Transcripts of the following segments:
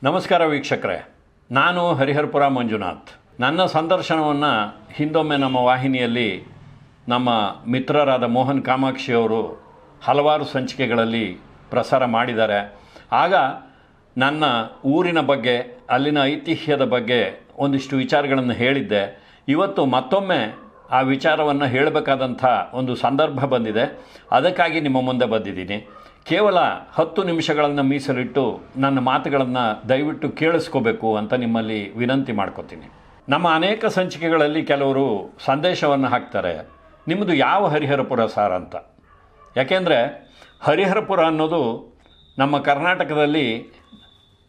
ನಮಸ್ಕಾರ ವೀಕ್ಷಕರೇ, ನಾನು ಹರಿಹರಪುರ ಮಂಜುನಾಥ್. ನನ್ನ ಸಂದರ್ಶನವನ್ನು ಹಿಂದೊಮ್ಮೆ ನಮ್ಮ ವಾಹಿನಿಯಲ್ಲಿ ನಮ್ಮ ಮಿತ್ರರಾದ ಮೋಹನ್ ಕಾಮಾಕ್ಷಿಯವರು ಹಲವಾರು ಸಂಚಿಕೆಗಳಲ್ಲಿ ಪ್ರಸಾರ ಮಾಡಿದ್ದಾರೆ. ಆಗ ನನ್ನ ಊರಿನ ಬಗ್ಗೆ, ಅಲ್ಲಿನ ಐತಿಹ್ಯದ ಬಗ್ಗೆ ಒಂದಿಷ್ಟು ವಿಚಾರಗಳನ್ನು ಹೇಳಿದ್ದೆ. ಇವತ್ತು ಮತ್ತೊಮ್ಮೆ ಆ ವಿಚಾರವನ್ನು ಹೇಳಬೇಕಾದಂಥ ಒಂದು ಸಂದರ್ಭ ಬಂದಿದೆ. ಅದಕ್ಕಾಗಿ ನಿಮ್ಮ ಮುಂದೆ ಬಂದಿದ್ದೀನಿ. ಕೇವಲ 10 ನಿಮಿಷಗಳನ್ನು ಮೀಸಲಿಟ್ಟು ನನ್ನ ಮಾತುಗಳನ್ನು ದಯವಿಟ್ಟು ಕೇಳಿಸ್ಕೋಬೇಕು ಅಂತ ನಿಮ್ಮಲ್ಲಿ ವಿನಂತಿ ಮಾಡ್ಕೋತೀನಿ. ನಮ್ಮ ಅನೇಕ ಸಂಚಿಕೆಗಳಲ್ಲಿ ಕೆಲವರು ಸಂದೇಶವನ್ನು ಹಾಕ್ತಾರೆ, ನಿಮ್ಮದು ಯಾವ ಹರಿಹರಪುರ ಸಾರ್ ಅಂತ. ಯಾಕೆಂದರೆ ಹರಿಹರಪುರ ಅನ್ನೋದು ನಮ್ಮ ಕರ್ನಾಟಕದಲ್ಲಿ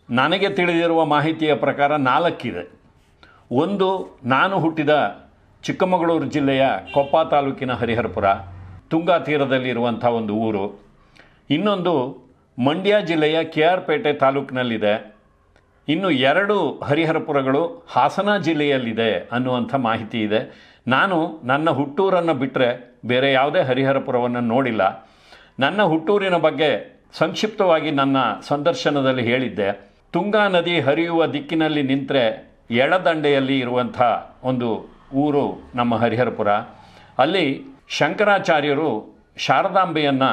ನನಗೆ ತಿಳಿದಿರುವ ಮಾಹಿತಿಯ ಪ್ರಕಾರ 4 ಇದೆ. ಒಂದು, ನಾನು ಹುಟ್ಟಿದ ಚಿಕ್ಕಮಗಳೂರು ಜಿಲ್ಲೆಯ ಕೊಪ್ಪ ತಾಲೂಕಿನ ಹರಿಹರಪುರ, ತುಂಗಾ ತೀರದಲ್ಲಿರುವಂಥ ಒಂದು ಊರು. ಇನ್ನೊಂದು ಮಂಡ್ಯ ಜಿಲ್ಲೆಯ KR ಪೇಟೆ ತಾಲೂಕಿನಲ್ಲಿದೆ. ಇನ್ನು 2 ಹರಿಹರಪುರಗಳು ಹಾಸನ ಜಿಲ್ಲೆಯಲ್ಲಿದೆ ಅನ್ನುವಂಥ ಮಾಹಿತಿ ಇದೆ. ನಾನು ನನ್ನ ಹುಟ್ಟೂರನ್ನು ಬಿಟ್ಟರೆ ಬೇರೆ ಯಾವುದೇ ಹರಿಹರಪುರವನ್ನು ನೋಡಿಲ್ಲ. ನನ್ನ ಹುಟ್ಟೂರಿನ ಬಗ್ಗೆ ಸಂಕ್ಷಿಪ್ತವಾಗಿ ನನ್ನ ಸಂದರ್ಶನದಲ್ಲಿ ಹೇಳಿದ್ದೆ. ತುಂಗಾ ನದಿ ಹರಿಯುವ ದಿಕ್ಕಿನಲ್ಲಿ ನಿಂತರೆ ಎಡದಂಡೆಯಲ್ಲಿ ಇರುವಂಥ ಒಂದು ಊರು ನಮ್ಮ ಹರಿಹರಪುರ. ಅಲ್ಲಿ ಶಂಕರಾಚಾರ್ಯರು ಶಾರದಾಂಬೆಯನ್ನು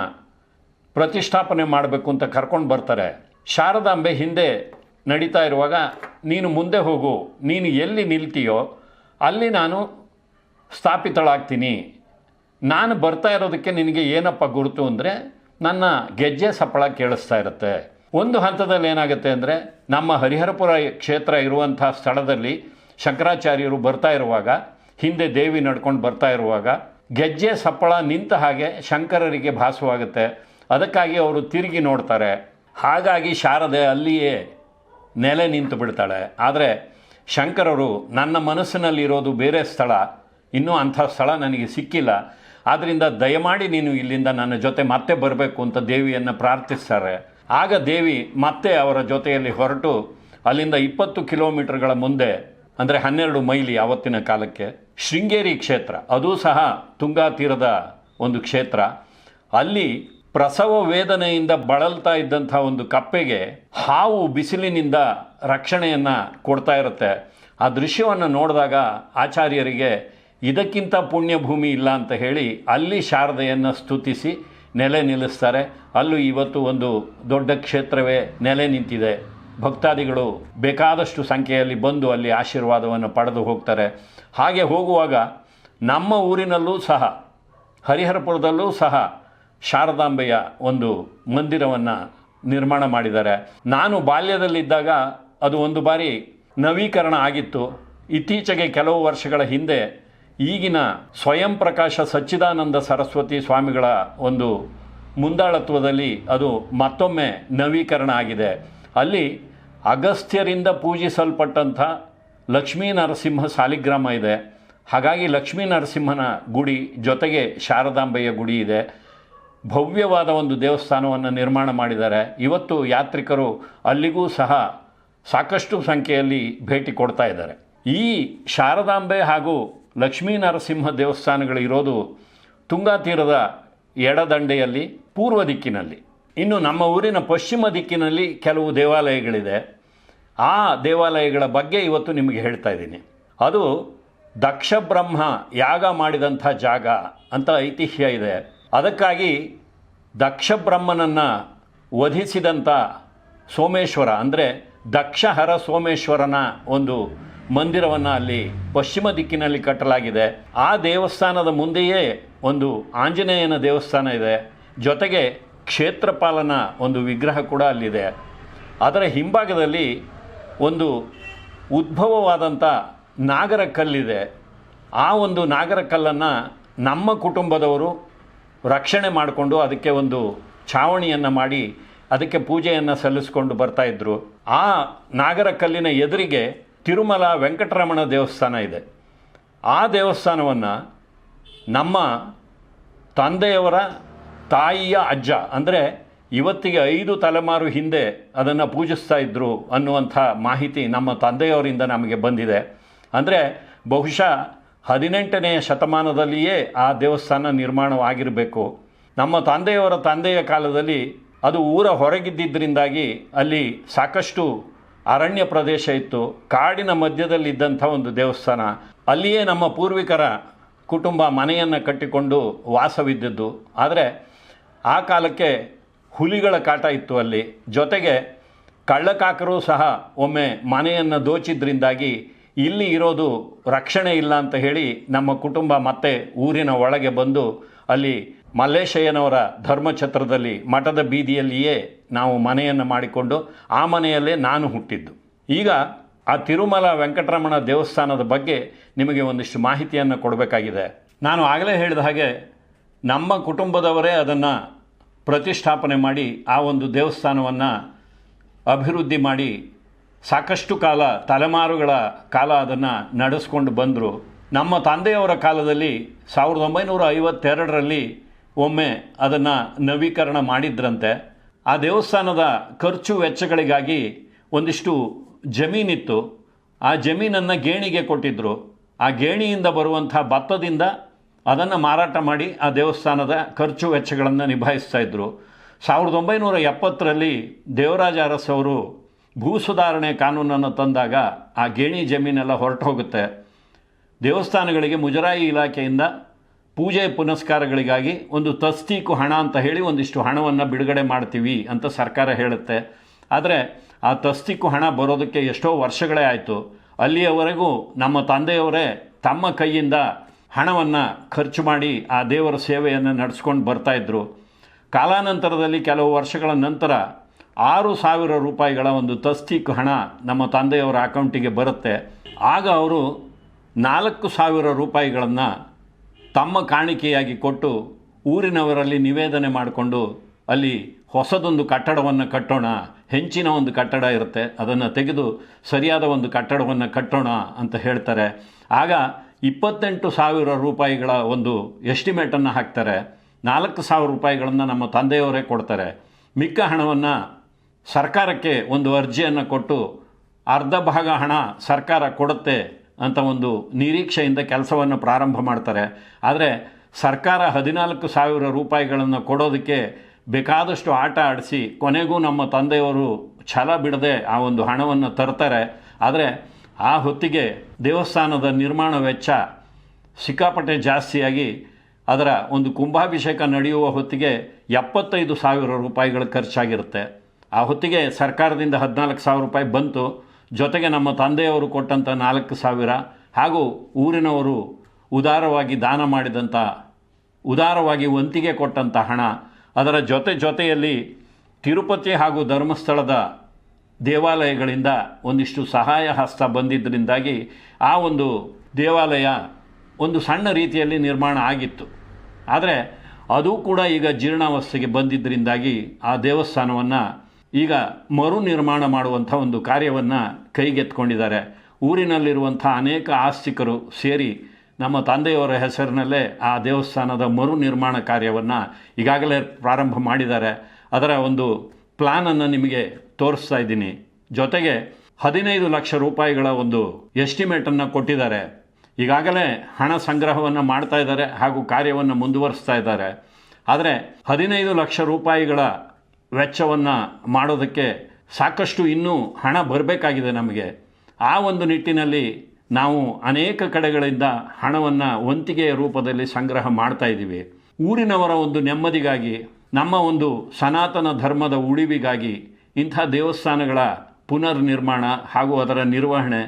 ಪ್ರತಿಷ್ಠಾಪನೆ ಮಾಡಬೇಕು ಅಂತ ಕರ್ಕೊಂಡು ಬರ್ತಾರೆ. ಶಾರದಾಂಬೆ ಹಿಂದೆ ನಡೀತಾ ಇರುವಾಗ, ನೀನು ಮುಂದೆ ಹೋಗು, ನೀನು ಎಲ್ಲಿ ನಿಲ್ತೀಯೋ ಅಲ್ಲಿ ನಾನು ಸ್ಥಾಪಿತಳಾಗ್ತೀನಿ, ನಾನು ಬರ್ತಾ ಇರೋದಕ್ಕೆ ನಿನಗೆ ಏನಪ್ಪ ಗುರುತು ಅಂದರೆ ನನ್ನ ಗೆಜ್ಜೆ ಸಪ್ಪಳ ಕೇಳಿಸ್ತಾ ಇರುತ್ತೆ. ಒಂದು ಹಂತದಲ್ಲಿ ಏನಾಗುತ್ತೆ ಅಂದರೆ, ನಮ್ಮ ಹರಿಹರಪುರ ಕ್ಷೇತ್ರ ಇರುವಂಥ ಸ್ಥಳದಲ್ಲಿ ಶಂಕರಾಚಾರ್ಯರು ಬರ್ತಾ ಇರುವಾಗ, ಹಿಂದೆ ದೇವಿ ನಡ್ಕೊಂಡು ಬರ್ತಾ ಇರುವಾಗ ಗೆಜ್ಜೆ ಸಪ್ಪಳ ನಿಂತ ಹಾಗೆ ಶಂಕರರಿಗೆ ಭಾಸವಾಗುತ್ತೆ. ಅದಕ್ಕಾಗಿ ಅವರು ತಿರುಗಿ ನೋಡ್ತಾರೆ. ಹಾಗಾಗಿ ಶಾರದೆ ಅಲ್ಲಿಯೇ ನೆಲೆ ನಿಂತು ಬಿಡ್ತಾಳೆ. ಆದರೆ ಶಂಕರರು, ನನ್ನ ಮನಸ್ಸಿನಲ್ಲಿರೋದು ಬೇರೆ ಸ್ಥಳ, ಇನ್ನೂ ಅಂಥ ಸ್ಥಳ ನನಗೆ ಸಿಕ್ಕಿಲ್ಲ, ಆದ್ದರಿಂದ ದಯಮಾಡಿ ನೀನು ಇಲ್ಲಿಂದ ನನ್ನ ಜೊತೆ ಮತ್ತೆ ಬರಬೇಕು ಅಂತ ದೇವಿಯನ್ನು ಪ್ರಾರ್ಥಿಸ್ತಾರೆ. ಆಗ ದೇವಿ ಮತ್ತೆ ಅವರ ಜೊತೆಯಲ್ಲಿ ಹೊರಟು ಅಲ್ಲಿಂದ 20 ಕಿಲೋಮೀಟರ್ಗಳ ಮುಂದೆ, ಅಂದರೆ 12 ಮೈಲಿ ಆವತ್ತಿನ ಕಾಲಕ್ಕೆ, ಶೃಂಗೇರಿ ಕ್ಷೇತ್ರ, ಅದೂ ಸಹ ತುಂಗಾ ತೀರದ ಒಂದು ಕ್ಷೇತ್ರ. ಅಲ್ಲಿ ಪ್ರಸವ ವೇದನೆಯಿಂದ ಬಳಲ್ತಾ ಇದ್ದಂಥ ಒಂದು ಕಪ್ಪೆಗೆ ಹಾವು ಬಿಸಿಲಿನಿಂದ ರಕ್ಷಣೆಯನ್ನು ಕೊಡ್ತಾ ಇರುತ್ತೆ. ಆ ದೃಶ್ಯವನ್ನು ನೋಡಿದಾಗ ಆಚಾರ್ಯರಿಗೆ ಇದಕ್ಕಿಂತ ಪುಣ್ಯಭೂಮಿ ಇಲ್ಲ ಅಂತ ಹೇಳಿ ಅಲ್ಲಿ ಶಾರದೆಯನ್ನು ಸ್ತುತಿಸಿ ನೆಲೆ ನಿಲ್ಲಿಸ್ತಾರೆ. ಅಲ್ಲೂ ಇವತ್ತು ಒಂದು ದೊಡ್ಡ ಕ್ಷೇತ್ರವೇ ನೆಲೆ ನಿಂತಿದೆ. ಭಕ್ತಾದಿಗಳು ಬೇಕಾದಷ್ಟು ಸಂಖ್ಯೆಯಲ್ಲಿ ಬಂದು ಅಲ್ಲಿ ಆಶೀರ್ವಾದವನ್ನು ಪಡೆದು ಹೋಗ್ತಾರೆ. ಹಾಗೆ ಹೋಗುವಾಗ ನಮ್ಮ ಊರಿನಲ್ಲೂ ಸಹ, ಹರಿಹರಪುರದಲ್ಲೂ ಸಹ ಶಾರದಾಂಬೆಯ ಒಂದು ಮಂದಿರವನ್ನು ನಿರ್ಮಾಣ ಮಾಡಿದ್ದಾರೆ. ನಾನು ಬಾಲ್ಯದಲ್ಲಿದ್ದಾಗ ಅದು ಒಂದು ಬಾರಿ ನವೀಕರಣ ಆಗಿತ್ತು. ಇತ್ತೀಚೆಗೆ ಕೆಲವು ವರ್ಷಗಳ ಹಿಂದೆ ಈಗಿನ ಸ್ವಯಂ ಪ್ರಕಾಶ ಸಚ್ಚಿದಾನಂದ ಸರಸ್ವತಿ ಸ್ವಾಮಿಗಳ ಒಂದು ಮುಂದಾಳತ್ವದಲ್ಲಿ ಅದು ಮತ್ತೊಮ್ಮೆ ನವೀಕರಣ ಆಗಿದೆ. ಅಲ್ಲಿ ಅಗಸ್ತ್ಯರಿಂದ ಪೂಜಿಸಲ್ಪಟ್ಟಂಥ ಲಕ್ಷ್ಮೀ ನರಸಿಂಹ ಸಾಲಿಗ್ರಾಮ ಇದೆ. ಹಾಗಾಗಿ ಲಕ್ಷ್ಮೀ ನರಸಿಂಹನ ಗುಡಿ ಜೊತೆಗೆ ಶಾರದಾಂಬೆಯ ಗುಡಿ ಇದೆ. ಭವ್ಯವಾದ ಒಂದು ದೇವಸ್ಥಾನವನ್ನು ನಿರ್ಮಾಣ ಮಾಡಿದ್ದಾರೆ. ಇವತ್ತು ಯಾತ್ರಿಕರು ಅಲ್ಲಿಗೂ ಸಹ ಸಾಕಷ್ಟು ಸಂಖ್ಯೆಯಲ್ಲಿ ಭೇಟಿ ಕೊಡ್ತಾ ಇದ್ದಾರೆ. ಈ ಶಾರದಾಂಬೆ ಹಾಗೂ ಲಕ್ಷ್ಮೀ ನರಸಿಂಹ ದೇವಸ್ಥಾನಗಳು ಇರೋದು ತುಂಗಾ ತೀರದ ಎಡದಂಡೆಯಲ್ಲಿ ಪೂರ್ವ ದಿಕ್ಕಿನಲ್ಲಿ. ಇನ್ನು ನಮ್ಮ ಊರಿನ ಪಶ್ಚಿಮ ದಿಕ್ಕಿನಲ್ಲಿ ಕೆಲವು ದೇವಾಲಯಗಳಿದೆ. ಆ ದೇವಾಲಯಗಳ ಬಗ್ಗೆ ಇವತ್ತು ನಿಮಗೆ ಹೇಳ್ತಾ ಇದ್ದೀನಿ. ಅದು ದಕ್ಷ ಬ್ರಹ್ಮ ಯಾಗ ಮಾಡಿದಂಥ ಜಾಗ ಅಂತ ಐತಿಹ್ಯ ಇದೆ. ಅದಕ್ಕಾಗಿ ದಕ್ಷ ಬ್ರಹ್ಮನನ್ನು ವಧಿಸಿದಂಥ ಸೋಮೇಶ್ವರ, ಅಂದರೆ ದಕ್ಷಹರ ಸೋಮೇಶ್ವರನ ಒಂದು ಮಂದಿರವನ್ನು ಅಲ್ಲಿ ಪಶ್ಚಿಮ ದಿಕ್ಕಿನಲ್ಲಿ ಕಟ್ಟಲಾಗಿದೆ. ಆ ದೇವಸ್ಥಾನದ ಮುಂದೆಯೇ ಒಂದು ಆಂಜನೇಯನ ದೇವಸ್ಥಾನ ಇದೆ. ಜೊತೆಗೆ ಕ್ಷೇತ್ರಪಾಲನ ಒಂದು ವಿಗ್ರಹ ಕೂಡ ಅಲ್ಲಿದೆ. ಅದರ ಹಿಂಭಾಗದಲ್ಲಿ ಒಂದು ಉದ್ಭವವಾದಂಥ ನಾಗರ ಕಲ್ಲಿದೆ. ಆ ಒಂದು ನಾಗರ ಕಲ್ಲನ್ನು ನಮ್ಮ ಕುಟುಂಬದವರು ರಕ್ಷಣೆ ಮಾಡಿಕೊಂಡು ಅದಕ್ಕೆ ಒಂದು ಛಾವಣಿಯನ್ನು ಮಾಡಿ ಅದಕ್ಕೆ ಪೂಜೆಯನ್ನು ಸಲ್ಲಿಸ್ಕೊಂಡು ಬರ್ತಾಯಿದ್ರು. ಆ ನಾಗರ ಕಲ್ಲಿನ ಎದುರಿಗೆ ತಿರುಮಲ ವೆಂಕಟರಮಣ ದೇವಸ್ಥಾನ ಇದೆ. ಆ ದೇವಸ್ಥಾನವನ್ನು ನಮ್ಮ ತಂದೆಯವರ ತಾಯಿಯ ಅಜ್ಜ, ಅಂದರೆ ಇವತ್ತಿಗೆ 5 ತಲೆಮಾರು ಹಿಂದೆ ಅದನ್ನು ಪೂಜಿಸ್ತಾ ಇದ್ದರು ಅನ್ನುವಂಥ ಮಾಹಿತಿ ನಮ್ಮ ತಂದೆಯವರಿಂದ ನಮಗೆ ಬಂದಿದೆ. ಅಂದರೆ ಬಹುಶಃ 18ನೇ ಶತಮಾನದಲ್ಲಿಯೇ ಆ ದೇವಸ್ಥಾನ ನಿರ್ಮಾಣವಾಗಿರಬೇಕು. ನಮ್ಮ ತಂದೆಯ ಕಾಲದಲ್ಲಿ ಅದು ಊರ ಹೊರಗಿದ್ದಿದ್ದರಿಂದಾಗಿ ಅಲ್ಲಿ ಸಾಕಷ್ಟು ಅರಣ್ಯ ಪ್ರದೇಶ ಇತ್ತು, ಕಾಡಿನ ಮಧ್ಯದಲ್ಲಿದ್ದಂಥ ಒಂದು ದೇವಸ್ಥಾನ. ಅಲ್ಲಿಯೇ ನಮ್ಮ ಪೂರ್ವಿಕರ ಕುಟುಂಬ ಮನೆಯನ್ನು ಕಟ್ಟಿಕೊಂಡು ವಾಸವಿದ್ದದ್ದು. ಆದರೆ ಆ ಕಾಲಕ್ಕೆ ಹುಲಿಗಳ ಕಾಟ ಇತ್ತು ಅಲ್ಲಿ. ಜೊತೆಗೆ ಕಳ್ಳಕಾಕರು ಸಹ ಒಮ್ಮೆ ಮನೆಯನ್ನು ದೋಚಿದ್ರಿಂದಾಗಿ ಇಲ್ಲಿ ಇರೋದು ರಕ್ಷಣೆ ಇಲ್ಲ ಅಂತ ಹೇಳಿ ನಮ್ಮ ಕುಟುಂಬ ಮತ್ತೆ ಊರಿನ ಒಳಗೆ ಬಂದು ಅಲ್ಲಿ ಮಲ್ಲೇಶಯ್ಯನವರ ಧರ್ಮಛತ್ರದಲ್ಲಿ ಮಠದ ಬೀದಿಯಲ್ಲಿಯೇ ನಾವು ಮನೆಯನ್ನು ಮಾಡಿಕೊಂಡು ಆ ಮನೆಯಲ್ಲೇ ನಾನು ಹುಟ್ಟಿದ್ದು. ಈಗ ಆ ತಿರುಮಲ ವೆಂಕಟರಮಣ ದೇವಸ್ಥಾನದ ಬಗ್ಗೆ ನಿಮಗೆ ಒಂದಿಷ್ಟು ಮಾಹಿತಿಯನ್ನು ಕೊಡಬೇಕಾಗಿದೆ. ನಾನು ಆಗಲೇ ಹೇಳಿದ ಹಾಗೆ ನಮ್ಮ ಕುಟುಂಬದವರೇ ಅದನ್ನು ಪ್ರತಿಷ್ಠಾಪನೆ ಮಾಡಿ ಆ ಒಂದು ದೇವಸ್ಥಾನವನ್ನು ಅಭಿವೃದ್ಧಿ ಮಾಡಿ ಸಾಕಷ್ಟು ಕಾಲ, ತಲೆಮಾರುಗಳ ಕಾಲ ಅದನ್ನು ನಡೆಸ್ಕೊಂಡು ಬಂದರು. ನಮ್ಮ ತಂದೆಯವರ ಕಾಲದಲ್ಲಿ 1952ರಲ್ಲಿ ಒಮ್ಮೆ ಅದನ್ನು ನವೀಕರಣ ಮಾಡಿದ್ರಂತೆ. ಆ ದೇವಸ್ಥಾನದ ಖರ್ಚು ವೆಚ್ಚಗಳಿಗಾಗಿ ಒಂದಿಷ್ಟು ಜಮೀನಿತ್ತು. ಆ ಜಮೀನನ್ನು ಗೇಣಿಗೆ ಕೊಟ್ಟಿದ್ದರು. ಆ ಗೇಣಿಯಿಂದ ಬರುವಂಥ ಭತ್ತದಿಂದ ಅದನ್ನು ಮಾರಾಟ ಮಾಡಿ ಆ ದೇವಸ್ಥಾನದ ಖರ್ಚು ವೆಚ್ಚಗಳನ್ನು ನಿಭಾಯಿಸ್ತಾಯಿದ್ರು. 1970ರಲ್ಲಿ ದೇವರಾಜ ಅರಸ್ ಅವರು ಭೂ ಸುಧಾರಣೆ ಕಾನೂನನ್ನು ತಂದಾಗ ಆ ಗೇಣಿ ಜಮೀನೆಲ್ಲ ಹೊರಟು ಹೋಗುತ್ತೆ. ದೇವಸ್ಥಾನಗಳಿಗೆ ಮುಜರಾಯಿ ಇಲಾಖೆಯಿಂದ ಪೂಜೆ ಪುನಸ್ಕಾರಗಳಿಗಾಗಿ ಒಂದು ತಸ್ತೀಕು ಹಣ ಅಂತ ಹೇಳಿ ಒಂದಿಷ್ಟು ಹಣವನ್ನು ಬಿಡುಗಡೆ ಮಾಡ್ತೀವಿ ಅಂತ ಸರ್ಕಾರ ಹೇಳುತ್ತೆ. ಆದರೆ ಆ ತಸ್ತೀಕು ಹಣ ಬರೋದಕ್ಕೆ ಎಷ್ಟೋ ವರ್ಷಗಳೇ ಆಯಿತು. ಅಲ್ಲಿಯವರೆಗೂ ನಮ್ಮ ತಂದೆಯವರೇ ತಮ್ಮ ಕೈಯಿಂದ ಹಣವನ್ನು ಖರ್ಚು ಮಾಡಿ ಆ ದೇವರ ಸೇವೆಯನ್ನು ನಡೆಸ್ಕೊಂಡು ಬರ್ತಾಯಿದ್ರು. ಕಾಲಾನಂತರದಲ್ಲಿ ಕೆಲವು ವರ್ಷಗಳ ನಂತರ 6,000 ರೂಪಾಯಿಗಳ ಒಂದು ತಸ್ತೀಕು ಹಣ ನಮ್ಮ ತಂದೆಯವರ ಅಕೌಂಟಿಗೆ ಬರುತ್ತೆ. ಆಗ ಅವರು 4,000 ರೂಪಾಯಿಗಳನ್ನು ತಮ್ಮ ಕಾಣಿಕೆಯಾಗಿ ಕೊಟ್ಟು ಊರಿನವರಲ್ಲಿ ನಿವೇದನೆ ಮಾಡಿಕೊಂಡು ಅಲ್ಲಿ ಹೊಸದೊಂದು ಕಟ್ಟಡವನ್ನು ಕಟ್ಟೋಣ, ಹೆಂಚಿನ ಒಂದು ಕಟ್ಟಡ ಇರುತ್ತೆ, ಅದನ್ನು ತೆಗೆದು ಸರಿಯಾದ ಒಂದು ಕಟ್ಟಡವನ್ನು ಕಟ್ಟೋಣ ಅಂತ ಹೇಳ್ತಾರೆ. ಆಗ 28,000 ರೂಪಾಯಿಗಳ ಒಂದು ಎಸ್ಟಿಮೇಟನ್ನು ಹಾಕ್ತಾರೆ. 4,000 ರೂಪಾಯಿಗಳನ್ನು ನಮ್ಮ ತಂದೆಯವರೇ ಕೊಡ್ತಾರೆ. ಮಿಕ್ಕ ಹಣವನ್ನು ಸರ್ಕಾರಕ್ಕೆ ಒಂದು ಅರ್ಜಿಯನ್ನು ಕೊಟ್ಟು ಅರ್ಧ ಭಾಗ ಹಣ ಸರ್ಕಾರ ಕೊಡುತ್ತೆ ಅಂತ ಒಂದು ನಿರೀಕ್ಷೆಯಿಂದ ಕೆಲಸವನ್ನು ಪ್ರಾರಂಭ ಮಾಡ್ತಾರೆ. ಆದರೆ ಸರ್ಕಾರ 14,000 ರೂಪಾಯಿಗಳನ್ನು ಕೊಡೋದಕ್ಕೆ ಬೇಕಾದಷ್ಟು ಆಟ ಆಡಿಸಿ ಕೊನೆಗೂ ನಮ್ಮ ತಂದೆಯವರು ಛಲ ಬಿಡದೆ ಆ ಒಂದು ಹಣವನ್ನು ತರ್ತಾರೆ. ಆದರೆ ಆ ಹೊತ್ತಿಗೆ ದೇವಸ್ಥಾನದ ನಿರ್ಮಾಣ ವೆಚ್ಚ ಸಿಕ್ಕಾಪಟ್ಟೆ ಜಾಸ್ತಿಯಾಗಿ ಅದರ ಒಂದು ಕುಂಭಾಭಿಷೇಕ ನಡೆಯುವ ಹೊತ್ತಿಗೆ 75,000 ರೂಪಾಯಿಗಳು ಖರ್ಚಾಗಿರುತ್ತೆ. ಆ ಹೊತ್ತಿಗೆ ಸರ್ಕಾರದಿಂದ 14,000 ರೂಪಾಯಿ ಬಂತು. ಜೊತೆಗೆ ನಮ್ಮ ತಂದೆಯವರು ಕೊಟ್ಟಂಥ 4,000 ಹಾಗೂ ಊರಿನವರು ಉದಾರವಾಗಿ ದಾನ ಮಾಡಿದಂಥ, ಉದಾರವಾಗಿ ವಂತಿಗೆ ಕೊಟ್ಟಂಥ ಹಣ, ಅದರ ಜೊತೆಯಲ್ಲಿ ತಿರುಪತಿ ಹಾಗೂ ಧರ್ಮಸ್ಥಳದ ದೇವಾಲಯಗಳಿಂದ ಒಂದಿಷ್ಟು ಸಹಾಯ ಹಸ್ತ ಬಂದಿದ್ದರಿಂದಾಗಿ ಆ ಒಂದು ದೇವಾಲಯ ಒಂದು ಸಣ್ಣ ರೀತಿಯಲ್ಲಿ ನಿರ್ಮಾಣ ಆಗಿತ್ತು. ಆದರೆ ಅದು ಕೂಡ ಈಗ ಜೀರ್ಣಾವಸ್ಥೆಗೆ ಬಂದಿದ್ದರಿಂದಾಗಿ ಆ ದೇವಸ್ಥಾನವನ್ನು ಈಗ ಮರು ನಿರ್ಮಾಣ ಮಾಡುವಂಥ ಒಂದು ಕಾರ್ಯವನ್ನು ಕೈಗೆತ್ಕೊಂಡಿದ್ದಾರೆ. ಊರಿನಲ್ಲಿರುವಂಥ ಅನೇಕ ಆಸ್ತಿಕರು ಸೇರಿ ನಮ್ಮ ತಂದೆಯವರ ಹೆಸರಿನಲ್ಲೇ ಆ ದೇವಸ್ಥಾನದ ಮರು ನಿರ್ಮಾಣ ಕಾರ್ಯವನ್ನು ಈಗಾಗಲೇ ಪ್ರಾರಂಭ ಮಾಡಿದ್ದಾರೆ. ಅದರ ಒಂದು ಪ್ಲಾನನ್ನು ನಿಮಗೆ ತೋರಿಸ್ತಾ ಇದ್ದೀನಿ. ಜೊತೆಗೆ 15 ಲಕ್ಷ ರೂಪಾಯಿಗಳ ಒಂದು ಎಸ್ಟಿಮೇಟನ್ನು ಕೊಟ್ಟಿದ್ದಾರೆ. ಈಗಾಗಲೇ ಹಣ ಸಂಗ್ರಹವನ್ನು ಮಾಡ್ತಾ ಇದ್ದಾರೆ ಹಾಗೂ ಕಾರ್ಯವನ್ನು ಮುಂದುವರಿಸ್ತಾ ಇದ್ದಾರೆ. ಆದರೆ 15 ಲಕ್ಷ ರೂಪಾಯಿಗಳ ವೆಚ್ಚವನ್ನು ಮಾಡೋದಕ್ಕೆ ಸಾಕಷ್ಟು ಇನ್ನೂ ಹಣ ಬರಬೇಕಾಗಿದೆ ನಮಗೆ. ಆ ಒಂದು ನಿಟ್ಟಿನಲ್ಲಿ ನಾವು ಅನೇಕ ಕಡೆಗಳಿಂದ ಹಣವನ್ನು ವಂತಿಗೆಯ ರೂಪದಲ್ಲಿ ಸಂಗ್ರಹ ಮಾಡ್ತಾ ಇದ್ದೀವಿ. ಊರಿನವರ ಒಂದು ನೆಮ್ಮದಿಗಾಗಿ, ನಮ್ಮ ಒಂದು ಸನಾತನ ಧರ್ಮದ ಉಳಿವಿಗಾಗಿ ಇಂಥ ದೇವಸ್ಥಾನಗಳ ಪುನರ್ ನಿರ್ಮಾಣ ಹಾಗೂ ಅದರ ನಿರ್ವಹಣೆ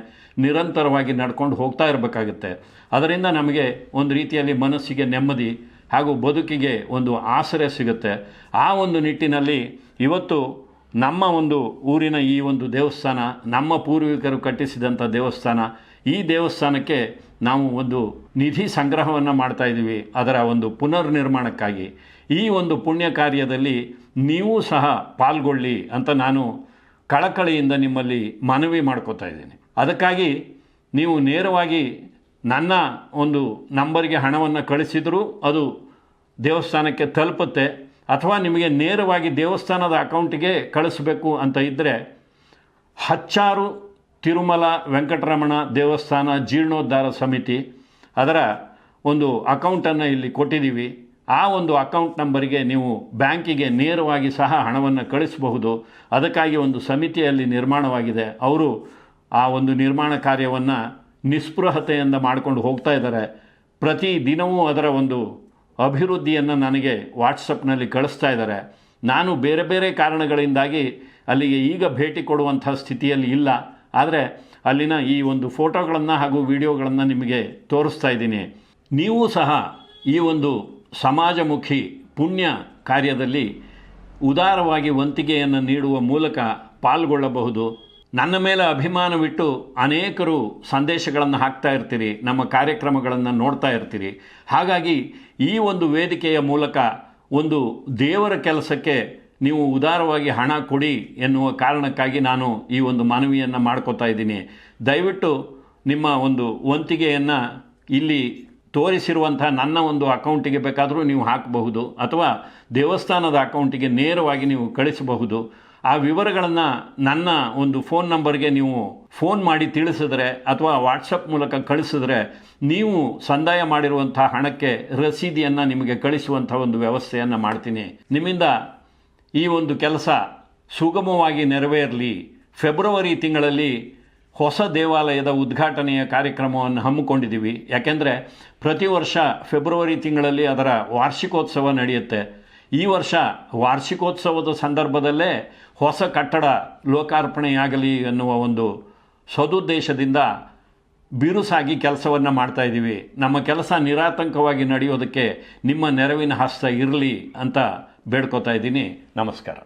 ನಿರಂತರವಾಗಿ ನಡ್ಕೊಂಡು ಹೋಗ್ತಾ ಇರಬೇಕಾಗುತ್ತೆ. ಅದರಿಂದ ನಮಗೆ ಒಂದು ರೀತಿಯಲ್ಲಿ ಮನಸ್ಸಿಗೆ ನೆಮ್ಮದಿ ಹಾಗೂ ಬದುಕಿಗೆ ಒಂದು ಆಸರೆ ಸಿಗುತ್ತೆ. ಆ ಒಂದು ನಿಟ್ಟಿನಲ್ಲಿ ಇವತ್ತು ನಮ್ಮ ಒಂದು ಊರಿನ ಈ ಒಂದು ದೇವಸ್ಥಾನ, ನಮ್ಮ ಪೂರ್ವಿಕರು ಕಟ್ಟಿಸಿದಂಥ ದೇವಸ್ಥಾನ, ಈ ದೇವಸ್ಥಾನಕ್ಕೆ ನಾವು ಒಂದು ನಿಧಿ ಸಂಗ್ರಹವನ್ನು ಮಾಡ್ತಾ ಇದ್ದೀವಿ ಅದರ ಒಂದು ಪುನರ್ ನಿರ್ಮಾಣಕ್ಕಾಗಿ. ಈ ಒಂದು ಪುಣ್ಯ ಕಾರ್ಯದಲ್ಲಿ ನೀವು ಸಹ ಪಾಲ್ಗೊಳ್ಳಿ ಅಂತ ನಾನು ಕಳಕಳಿಯಿಂದ ನಿಮ್ಮಲ್ಲಿ ಮನವಿ ಮಾಡ್ಕೋತಾ ಇದ್ದೀನಿ. ಅದಕ್ಕಾಗಿ ನೀವು ನೇರವಾಗಿ ನನ್ನ ಒಂದು ನಂಬರ್ಗೆ ಹಣವನ್ನು ಕಳಿಸಿದರೂ ಅದು ದೇವಸ್ಥಾನಕ್ಕೆ ತಲುಪುತ್ತೆ. ಅಥವಾ ನಿಮಗೆ ನೇರವಾಗಿ ದೇವಸ್ಥಾನದ ಅಕೌಂಟಿಗೆ ಕಳಿಸಬೇಕು ಅಂತ ಇದ್ದರೆ ಹಚ್ಚಾರು ತಿರುಮಲ ವೆಂಕಟರಮಣ ದೇವಸ್ಥಾನ ಜೀರ್ಣೋದ್ಧಾರ ಸಮಿತಿ ಅದರ ಒಂದು ಅಕೌಂಟನ್ನು ಇಲ್ಲಿ ಕೊಟ್ಟಿದ್ದೀವಿ. ಆ ಒಂದು ಅಕೌಂಟ್ ನಂಬರಿಗೆ ನೀವು ಬ್ಯಾಂಕಿಗೆ ನೇರವಾಗಿ ಸಹ ಹಣವನ್ನು ಕಳಿಸಬಹುದು. ಅದಕ್ಕಾಗಿ ಒಂದು ಸಮಿತಿಯಲ್ಲಿ ನಿರ್ಮಾಣವಾಗಿದೆ. ಅವರು ಆ ಒಂದು ನಿರ್ಮಾಣ ಕಾರ್ಯವನ್ನು ನಿಸ್ಪೃಹತೆಯಿಂದ ಮಾಡಿಕೊಂಡು ಹೋಗ್ತಾ ಇದ್ದಾರೆ. ಪ್ರತಿ ದಿನವೂ ಅದರ ಒಂದು ಅಭಿವೃದ್ಧಿಯನ್ನು ನನಗೆ ವಾಟ್ಸಪ್ನಲ್ಲಿ ಕಳಿಸ್ತಾ ಇದ್ದಾರೆ. ನಾನು ಬೇರೆ ಬೇರೆ ಕಾರಣಗಳಿಂದಾಗಿ ಅಲ್ಲಿಗೆ ಈಗ ಭೇಟಿ ಕೊಡುವಂಥ ಸ್ಥಿತಿಯಲ್ಲಿ ಇಲ್ಲ. ಆದರೆ ಅಲ್ಲಿನ ಈ ಒಂದು ಫೋಟೋಗಳನ್ನು ಹಾಗೂ ವಿಡಿಯೋಗಳನ್ನು ನಿಮಗೆ ತೋರಿಸ್ತಾ ಇದ್ದೀನಿ. ನೀವು ಸಹ ಈ ಒಂದು ಸಮಾಜಮುಖಿ ಪುಣ್ಯ ಕಾರ್ಯದಲ್ಲಿ ಉದಾರವಾಗಿ ವಂತಿಗೆಯನ್ನು ನೀಡುವ ಮೂಲಕ ಪಾಲ್ಗೊಳ್ಳಬಹುದು. ನನ್ನ ಮೇಲೆ ಅಭಿಮಾನವಿಟ್ಟು ಅನೇಕರು ಸಂದೇಶಗಳನ್ನು ಹಾಕ್ತಾ ಇರ್ತೀರಿ, ನಮ್ಮ ಕಾರ್ಯಕ್ರಮಗಳನ್ನು ನೋಡ್ತಾ ಇರ್ತೀರಿ. ಹಾಗಾಗಿ ಈ ಒಂದು ವೇದಿಕೆಯ ಮೂಲಕ ಒಂದು ದೇವರ ಕೆಲಸಕ್ಕೆ ನೀವು ಉದಾರವಾಗಿ ಹಣ ಕೊಡಿ ಎನ್ನುವ ಕಾರಣಕ್ಕಾಗಿ ನಾನು ಈ ಒಂದು ಮನವಿಯನ್ನು ಮಾಡ್ಕೋತಾ ಇದ್ದೀನಿ. ದಯವಿಟ್ಟು ನಿಮ್ಮ ಒಂದು ವಂತಿಗೆಯನ್ನು ಇಲ್ಲಿ ತೋರಿಸಿರುವಂಥ ನನ್ನ ಒಂದು ಅಕೌಂಟಿಗೆ ಬೇಕಾದರೂ ನೀವು ಹಾಕಬಹುದು, ಅಥವಾ ದೇವಸ್ಥಾನದ ಅಕೌಂಟಿಗೆ ನೇರವಾಗಿ ನೀವು ಕಳಿಸಬಹುದು. ಆ ವಿವರಗಳನ್ನು ನನ್ನ ಒಂದು ಫೋನ್ ನಂಬರ್ಗೆ ನೀವು ಫೋನ್ ಮಾಡಿ ತಿಳಿಸಿದ್ರೆ ಅಥವಾ ವಾಟ್ಸಪ್ ಮೂಲಕ ಕಳಿಸಿದ್ರೆ ನೀವು ಸಂದಾಯ ಮಾಡಿರುವಂಥ ಹಣಕ್ಕೆ ರಸೀದಿಯನ್ನು ನಿಮಗೆ ಕಳಿಸುವಂಥ ಒಂದು ವ್ಯವಸ್ಥೆಯನ್ನು ಮಾಡ್ತೀನಿ. ನಿಮ್ಮಿಂದ ಈ ಒಂದು ಕೆಲಸ ಸುಗಮವಾಗಿ ನೆರವೇರಲಿ. ಫೆಬ್ರವರಿ ತಿಂಗಳಲ್ಲಿ ಹೊಸ ದೇವಾಲಯದ ಉದ್ಘಾಟನೆಯ ಕಾರ್ಯಕ್ರಮವನ್ನು ಹಮ್ಮಿಕೊಂಡಿದ್ದೀವಿ. ಯಾಕೆಂದರೆ ಪ್ರತಿ ವರ್ಷ ಫೆಬ್ರವರಿ ತಿಂಗಳಲ್ಲಿ ಅದರ ವಾರ್ಷಿಕೋತ್ಸವ ನಡೆಯುತ್ತೆ. ಈ ವರ್ಷ ವಾರ್ಷಿಕೋತ್ಸವದ ಸಂದರ್ಭದಲ್ಲೇ ಹೊಸ ಕಟ್ಟಡ ಲೋಕಾರ್ಪಣೆಯಾಗಲಿ ಎನ್ನುವ ಒಂದು ಸದುದ್ದೇಶದಿಂದ ಬಿರುಸಾಗಿ ಕೆಲಸವನ್ನು ಮಾಡ್ತಾಯಿದ್ದೀವಿ. ನಮ್ಮ ಕೆಲಸ ನಿರಾತಂಕವಾಗಿ ನಡೆಯೋದಕ್ಕೆ ನಿಮ್ಮ ನೆರವಿನ ಹಸ್ತ ಇರಲಿ ಅಂತ ಬೇಡ್ಕೋತಾ ಇದ್ದೀನಿ. ನಮಸ್ಕಾರ.